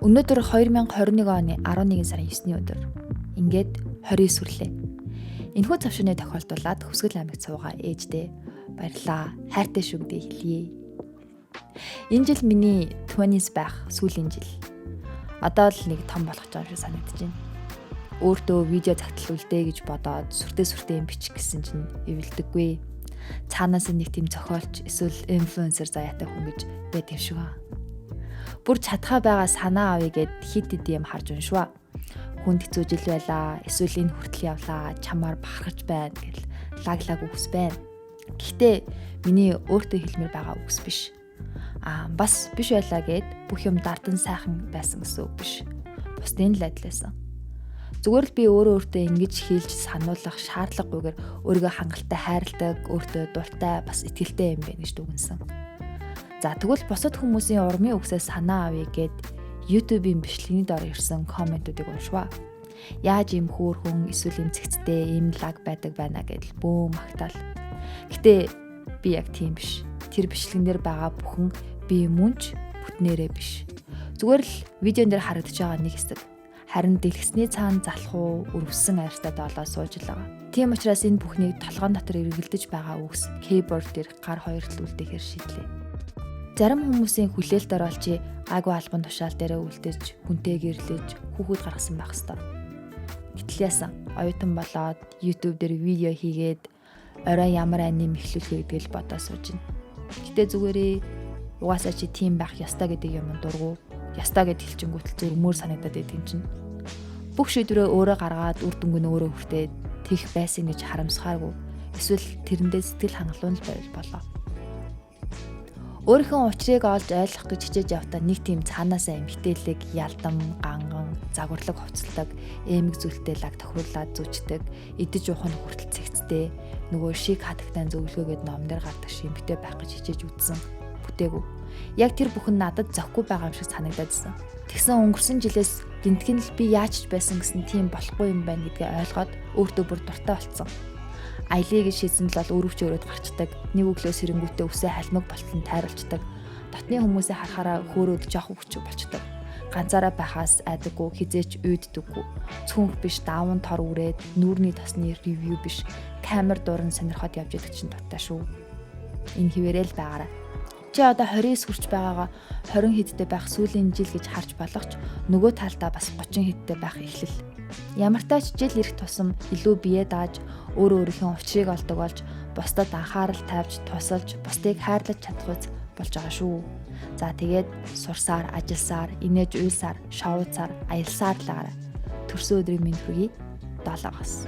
Өнөөдөр 2021 оны 11 сарын 9-ний өдөр. Ингээд 29 сүрлээ. Энэхүү завшааны тохиолдуулаад Хүсгэл аймагт суугаа ээждээ баярлалаа. Хайртай шүгдээ хэлье. Энэ жил миний 20s байх сүүлийн жил. Одоо л нэг том болох гэж санагдаж байна. Өөртөө видео загтлуулдэ гэж бодоод сүртэй юм бичих гэсэн чинь эвэлдэггүй. Цаанаас нэг тийм зохиолч эсвэл инфлюенсер заяатай хүн гэж байт юм шиг аа. Бүр чадхаа байгаа санаа авъя гэд хит юм харж уншваа. Хүнд хэцүү жил байлаа. Эсвэл энэ хүртэл явлаа. Чамаар бахархаж байна гэл лаглаг үгс байна. Гэхдээ миний өөртөө хэлмээр байгаа үгс биш. Бас биш байлаа гэд бүх юм дардан сайхан байсан гэсэн үг биш. Бусдын л адилсан. Зүгээр л би өөртөө ингэж хэлж сануулах шаардлагагүйгээр өөрийгөө хангалттай хайрладаг, өөртөө дуртай, бас итгэлтэй юм байна гэж дүгнсэн. За тэгвэл бусад хүмүүсийн урмын үгсээ санаа авъя гэд YouTube-ийн бичлэгийн дор ирсэн комментуудыг уншваа. Яаж ийм хөөрхөн эсвэл ийм цэгцтэй ийм лаг байдаг байна гэдэл бөө магтаал. Гэтэ би яг тийм биш. Тэр бичлэгэн дээр байгаа бүхэн би мөнч бүтнээрээ биш. Зүгээр л видеон дээр харагдаж байгаа нэг хэсэг. Харин дэлгэсний цаана залах уу өрөвсөн арьстай Dola сууж л байгаа. Тийм учраас энэ бүхнийг толгоон дотор эргэлдэж байгаа үгс keyboard дээр гар хоёрт үлдээхээр шийдлээ. Зарим хүмүүсийн хүлээлт оруулж айгу албан тушаал дээрээ үлдээж, хүнтэй гэрлэж, хүүхэд гаргасан байх хэвээр. Гэтэл яасан оюутан болоод YouTube дээр видео хийгээд орой ямар аним эхлүүлэх гэдгийг бодоо сууж байна. Гэтэ зүгээрээ угаасаа чи тийм байх ёстой гэдэг юм дургу. Ёстой гэд хэлчингүүтэл зөв өмөр санагдаад байдаг юм чинь. Бүх шийдвэрээ өөрөө гаргаад үр дүнг нь өөрөө хүртээд тийх байсан гэж харамсахааргүй. Эсвэл тэрэндээ сэтгэл хангалуун л байл болоо. Өөрийнхөө учрыг олж ойлгох гэж хичээж явахдаа нэг тийм цаанаасаа эмгтээлэг, ялдам, ганган, загварлаг хувцалдаг, эмэг зүлтэй лаг тохируулаад зүчдэг, идэж уух нь хүртэл цэгцтэй, нөгөө шиг хатагтай зөвлөгөөгээд номдэр гардаг шимхтэй байх гэж хичээж үзсэн. Бүтээгүү. Яг тэр бүхэн надад зөхгүй байгаа юм шиг санагдаадсэн. Тэгсэн өнгөрсөн жилээс гинтгэн л би яаж ч байсан гэсэн тийм болохгүй юм байна гэдгээ ойлгоод өөртөө бүр дуртай болцсон. Аялыг шийдсэн л бол өрөвч өрөөд гарчдаг. Нэг өглөө сэрэнгүүтээ үсээ халмаг болтон тайруулцдаг. Дотны хүмүүсээ харахаараа хөөрөөд жоох өвчөг болчдаг. Ганцаараа байхаас айдаггүй, хизээч уйддаггүй. Цүнх биш даван тор үрээд нүүрний тосны ревю биш. Камер дуран сонирхоод явж идэг чинь дуртай шүү. Энэ хിവэрэл байгаараа. Чи одоо 29 хүрч байгаагаа 20 хэдтэй байх сүүлийн жил гэж харж болохч нөгөө талдаа бас 30 хэдтэй байх эхлэл. Ямартай ч жил ирэх тусам илүү бие дааж өөрийнхөө учрыг олдог болж бусдад анхаарал тавьж тусалж бусдыг хайрлаж чадах үз болж байгаа шүү. За тэгээд сурсаар, ажилласаар, инээж уйлсаар, шоуцаар, аялсаар л гараа. Төрсөн өдрийн минь хүргэе. Долоогоос.